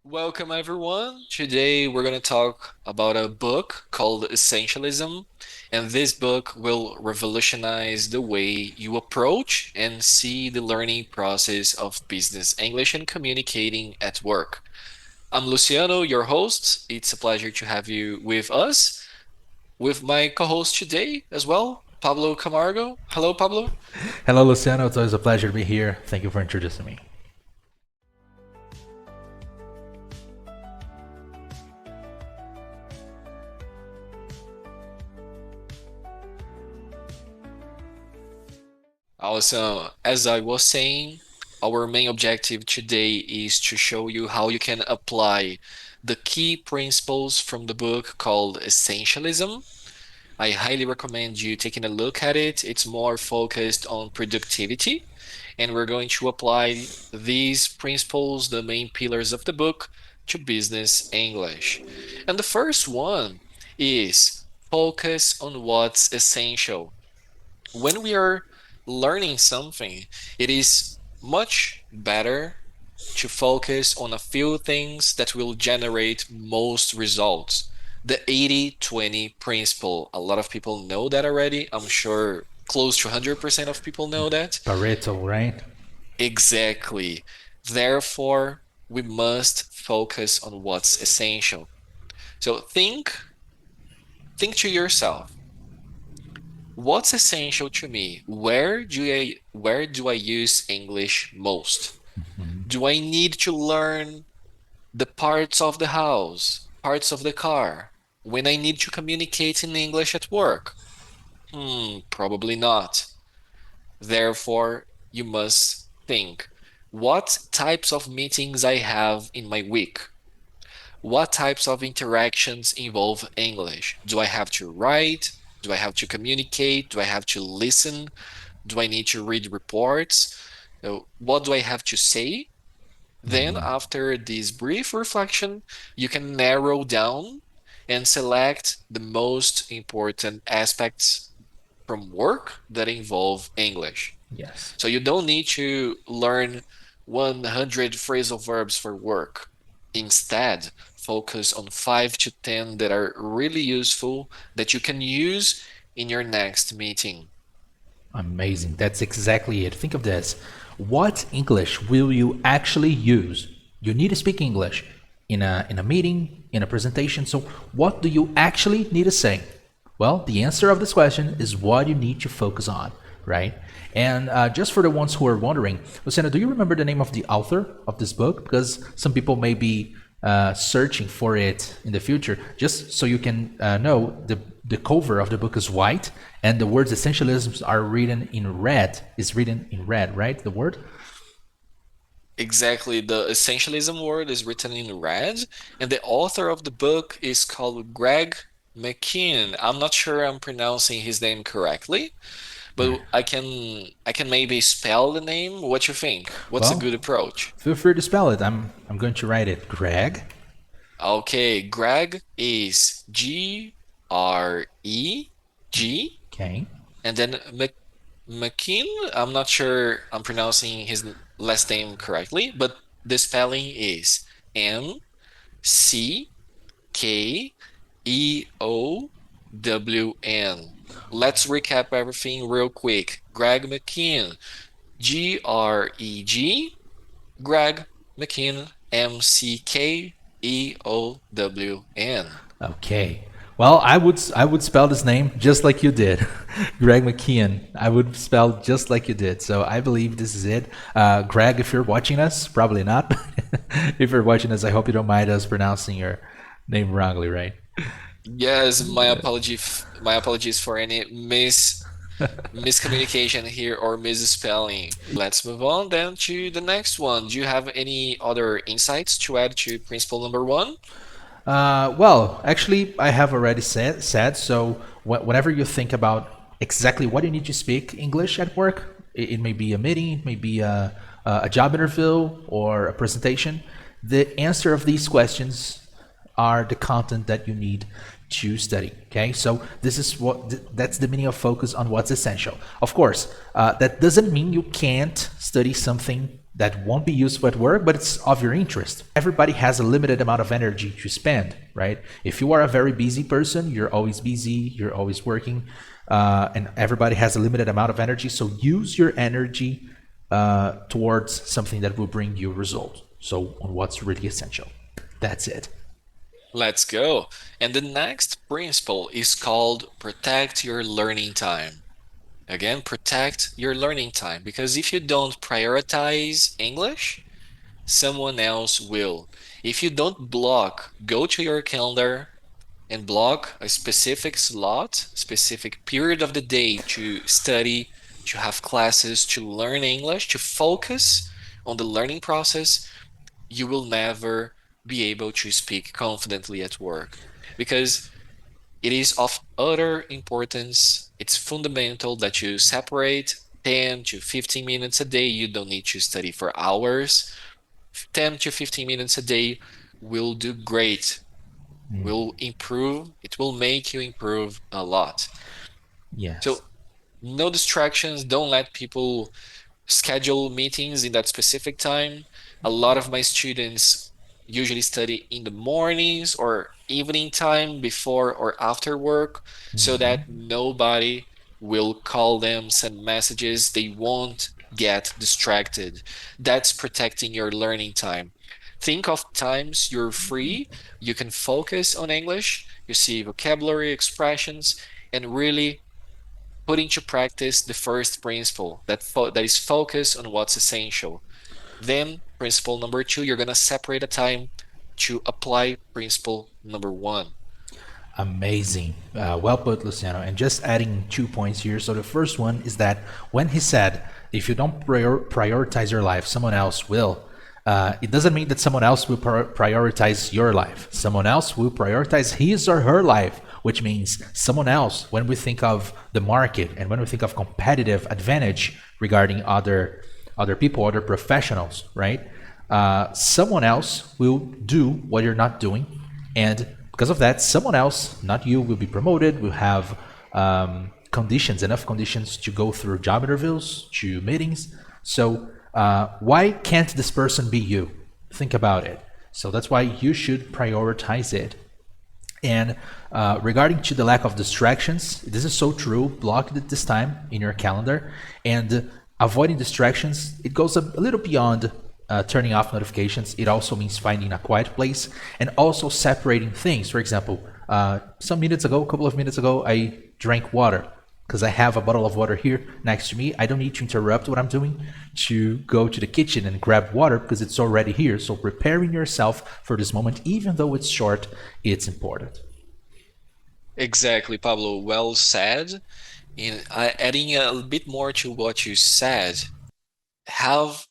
Welcome, everyone. Today, we're going to talk about a book called Essentialism, and this book will revolutionize the way you approach and see the learning process of business English and communicating at work. I'm Luciano, your host. It's a pleasure to have you with us, with my co-host today as well, Pablo Camargo. Hello, Pablo. Hello, Luciano. It's always a pleasure to be here. Thank you for introducing me. Awesome. As I was saying, our main objective today is to show you how you can apply the key principles from the book called Essentialism. I highly recommend you taking a look at it. It's more focused on productivity, and we're going to apply these principles, the main pillars of the book, to business English. And the first one is focus on what's essential. When we are learning something, it is much better to focus on a few things that will generate most results. The 80-20 principle. A lot of people know that already. I'm sure close to 100% of people know that. Pareto, right? Exactly. Therefore, we must focus on what's essential. So think to yourself, what's essential to me? Where do I use English most? Do I need to learn the parts of the house, parts of the car, when I need to communicate in English at work? Probably not. Therefore, you must think what types of meetings I have in my week. What types of interactions involve English? Do I have to write? Do I have to communicate? Do I have to listen? Do I need to read reports? So what do I have to say? Then, Mhm. after this brief reflection, you can narrow down and select the most important aspects from work that involve English. Yes. So you don't need to learn 100 phrasal verbs for work. Instead, focus on 5 to 10 that are really useful that you can use in your next meeting. Amazing. That's exactly it. Think of this. What English will you actually use? You need to speak English in a meeting, in a presentation. So what do you actually need to say? Well, the answer of this question is what you need to focus on, right? And just for the ones who are wondering, Luciana, do you remember the name of the author of this book? Because some people may be searching for it in the future. Just so you can know, the cover of the book is white, and the words essentialisms are written in red. Is written in red, right? The word. Exactly. The essentialism word is written in red, and the author of the book is called Greg McKeown. I'm not sure I'm pronouncing his name correctly, but I can maybe spell the name. What you think? What's a Well, good approach? feel free to spell it. I'm going to write it. Greg. Okay, Greg is Greg, Okay. and then McKean. I'm not sure I'm pronouncing his last name correctly, but the spelling is McKeown. Let's recap everything real quick. Greg McKeown, Greg McKeown, McKeown. Okay. Well, I would spell this name just like you did, Greg McKeown. I would spell just like you did. So I believe this is it. Greg, if you're watching us, probably not. If you're watching us, I hope you don't mind us pronouncing your name wrongly, right? Yes, my apologies for any miscommunication here or misspelling. Let's move on then to the next one. Do you have any other insights to add to principle number one? Well, actually, I have already said so. Whenever you think about exactly what you need to speak English at work, it may be a meeting, it may be a job interview, or a presentation. The answer of these questions are the content that you need to study. Okay, so this is that's the meaning of focus on what's essential. Of course, that doesn't mean you can't study something that won't be useful at work, but it's of your interest. Everybody has a limited amount of energy to spend, right? If you are a very busy person, you're always busy, you're always working, and everybody has a limited amount of energy. So use your energy towards something that will bring you results. So on what's really essential. That's it. Let's go. And the next principle is called protect your learning time. Again, protect your learning time because if you don't prioritize English, someone else will. If you don't block, go to your calendar and block a specific slot, specific period of the day to study, to have classes, to learn English, to focus on the learning process, you will never be able to speak confidently at work because it is of utter importance. It's fundamental that you separate 10 to 15 minutes a day. You don't need to study for hours. 10 to 15 minutes a day will do great, will improve. It will make you improve a lot. Yes. So, no distractions. Don't let people schedule meetings in that specific time. A lot of my students usually study in the mornings or evening time before or after work so that nobody will call them, send messages. They won't get distracted. That's protecting your learning time. Think of times you're free, you can focus on English, you see vocabulary, expressions, and really put into practice the first principle that is focus on what's essential. Then principle number two, you're gonna separate a time to apply principle number one. Amazing. Well put, Luciano. And just adding 2 points here. So the first one is that when he said, if you don't prioritize your life, someone else will. It doesn't mean that someone else will prioritize your life. Someone else will prioritize his or her life, which means someone else, when we think of the market and when we think of competitive advantage regarding other people, other professionals, right? Someone else will do what you're not doing, and because of that, someone else, not you, will be promoted, will have conditions, enough conditions to go through job interviews, to meetings. So why can't this person be you? Think about it. So that's why you should prioritize it. And regarding to the lack of distractions, this is so true. Block it this time in your calendar, and avoiding distractions. It goes a little beyond turning off notifications. It also means finding a quiet place and also separating things. For example, a couple of minutes ago, I drank water because I have a bottle of water here next to me. I don't need to interrupt what I'm doing to go to the kitchen and grab water because it's already here. So preparing yourself for this moment, even though it's short, it's important. Exactly, Pablo. Well said. And adding a bit more to what you said,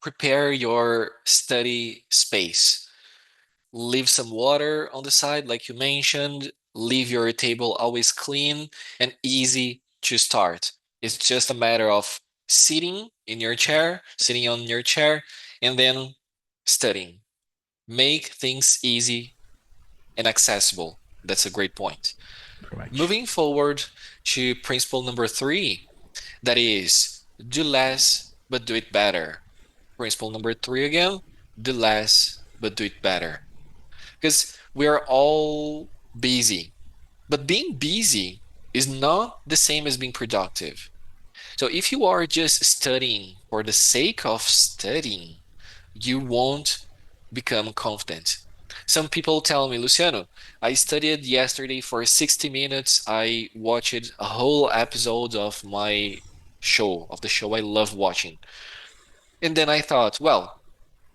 prepare your study space. Leave some water on the side, like you mentioned. Leave your table always clean and easy to start. It's just a matter of sitting on your chair, and then studying. Make things easy and accessible. That's a great point. Pretty much. Moving forward to principle number three, that is, do less but do it better. Principle number three again, do less but do it better. Because we are all busy. But being busy is not the same as being productive. So if you are just studying for the sake of studying, you won't become confident. Some people tell me, Luciano, I studied yesterday for 60 minutes. I watched a whole episode of of the show I love watching. And then I thought, well,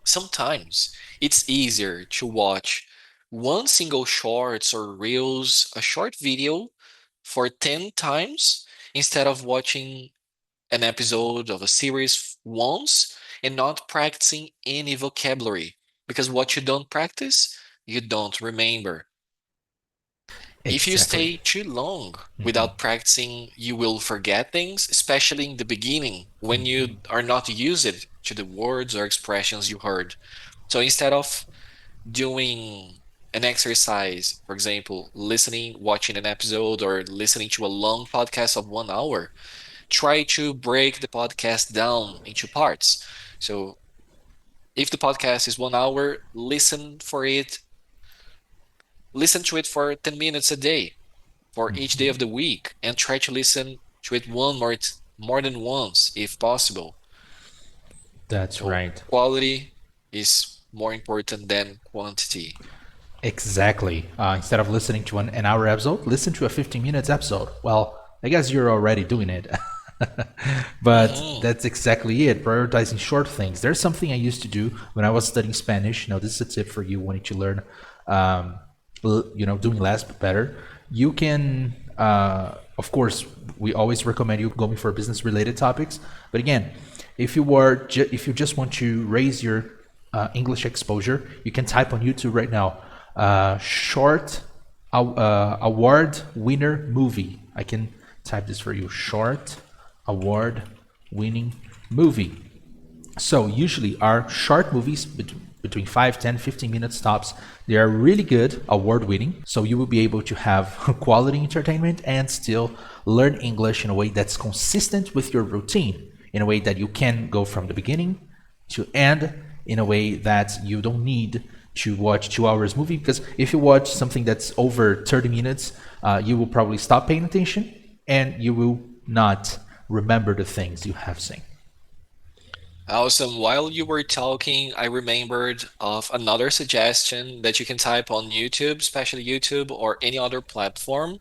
sometimes it's easier to watch one single shorts or reels, a short video for 10 times instead of watching an episode of a series once and not practicing any vocabulary. Because what you don't practice, you don't remember. If you Exactly. stay too long without practicing, you will forget things, especially in the beginning when you are not used to the words or expressions you heard. So instead of doing an exercise, for example, listening, watching an episode, or listening to a long podcast of 1 hour, try to break the podcast down into parts. So If the podcast is 1 hour, listen to it for 10 minutes a day for each day of the week and try to listen to it more than once if possible. That's So right. quality is more important than quantity. Exactly. Instead of listening to an hour episode, listen to a 15 minutes episode. Well, I guess you're already doing it. But Hmm. that's exactly it. Prioritizing short things. There's something I used to do when I was studying Spanish. This is a tip for you wanting to learn, um, doing less but better. You can, of course, we always recommend you going for business related topics. But again, if you just want to raise your English exposure, you can type on YouTube right now, short award winner movie. I can type this for you. Short award winning movie. So usually our short movies between 5, 10, 15 minutes tops, they are really good, award winning. So you will be able to have quality entertainment and still learn English in a way that's consistent with your routine, in a way that you can go from the beginning to end, in a way that you don't need to watch 2 hours movie, because if you watch something that's over 30 minutes, you will probably stop paying attention and you will not remember the things you have seen. Awesome. While you were talking, I remembered of another suggestion that you can type on YouTube, especially YouTube or any other platform.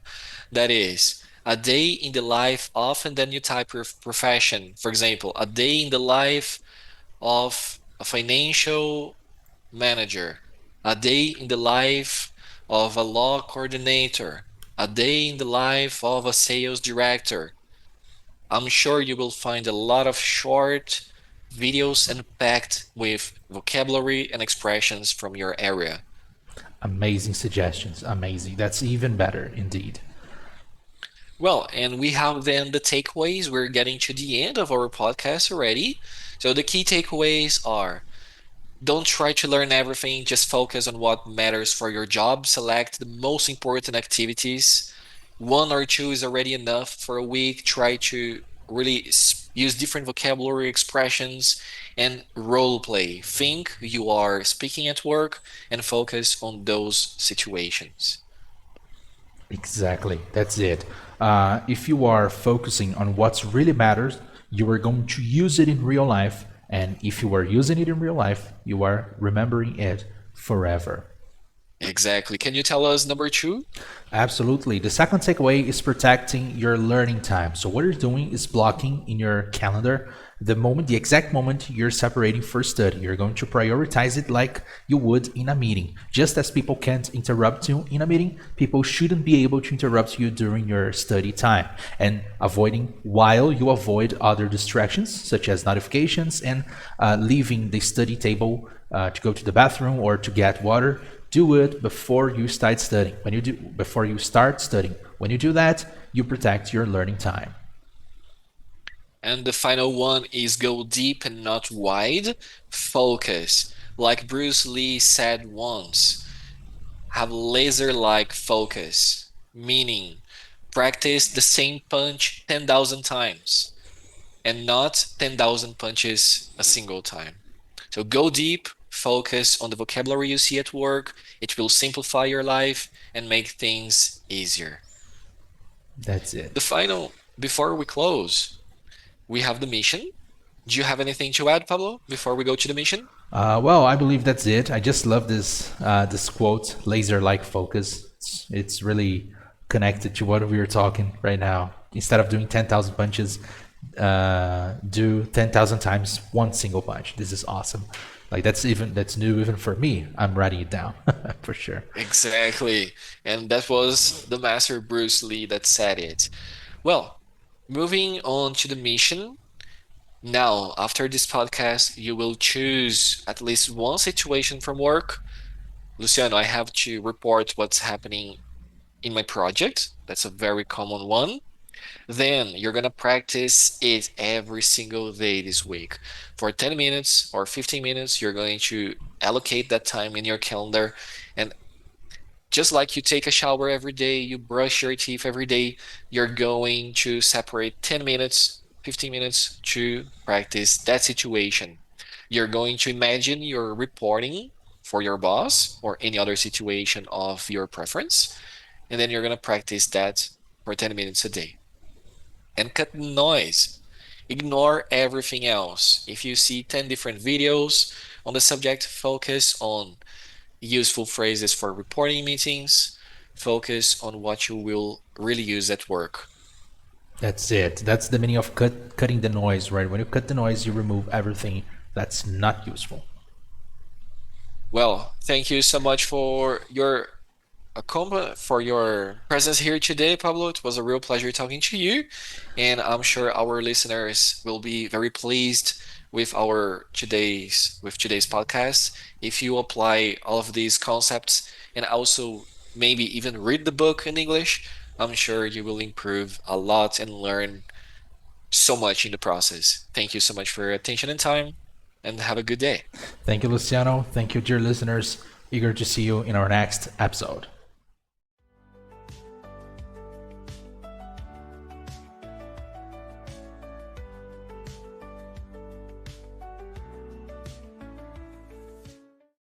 That is a day in the life of, and then you type your profession. For example, a day in the life of a financial manager, a day in the life of a law coordinator, a day in the life of a sales director. I'm sure you will find a lot of short videos and packed with vocabulary and expressions from your area. Amazing suggestions. Amazing. That's even better indeed. Well, and we have then the takeaways. We're getting to the end of our podcast already. So the key takeaways are: don't try to learn everything, just focus on what matters for your job. Select the most important activities. One or two is already enough for a week. Try to really use different vocabulary expressions and role play. Think you are speaking at work and focus on those situations. Exactly. That's it. If you are focusing on what really matters, you are going to use it in real life. And if you are using it in real life, you are remembering it forever. Exactly. Can you tell us number two? Absolutely. The second takeaway is protecting your learning time. So what you're doing is blocking in your calendar the exact moment you're separating for study. You're going to prioritize it like you would in a meeting. Just as people can't interrupt you in a meeting, people shouldn't be able to interrupt you during your study time. And avoiding while you avoid other distractions such as notifications and leaving the study table to go to the bathroom or to get water. Do it before you start studying. When you do that, you protect your learning time. And the final one is go deep and not wide. Focus. Like Bruce Lee said once, have laser-like focus, meaning practice the same punch 10,000 times and not 10,000 punches a single time. So go deep, focus on the vocabulary you see at work. It will simplify your life and make things easier. That's it. The final, before we close, we have the mission. Do you have anything to add, Pablo, before we go to the mission? Well, I believe that's it. I just love this quote, laser-like focus. It's really connected to what we were talking right now. Instead of doing 10,000 punches, do 10,000 times one single punch. This is awesome. Like that's new even for me. I'm writing it down for sure. Exactly. And that was the master Bruce Lee that said it. Well, moving on to the mission. Now, after this podcast, you will choose at least one situation from work. Luciano, I have to report what's happening in my project. That's a very common one. Then you're going to practice it every single day this week. For 10 minutes or 15 minutes, you're going to allocate that time in your calendar. And just like you take a shower every day, you brush your teeth every day, you're going to separate 10 minutes, 15 minutes to practice that situation. You're going to imagine you're reporting for your boss or any other situation of your preference, and then you're going to practice that for 10 minutes a day. And cut the noise. Ignore everything else. If you see 10 different videos on the subject, focus on useful phrases for reporting meetings. Focus on what you will really use at work. That's it. That's the meaning of cutting the noise, right? When you cut the noise, you remove everything that's not useful. Well, thank you so much for your for your presence here today, Pablo. It was a real pleasure talking to you, and I'm sure our listeners will be very pleased with our today's podcast. If you apply all of these concepts and also maybe even read the book in English, I'm sure you will improve a lot and learn so much in the process. Thank you so much for your attention and time, and have a good day. Thank you, Luciano. Thank you, dear listeners. Eager to see you in our next episode.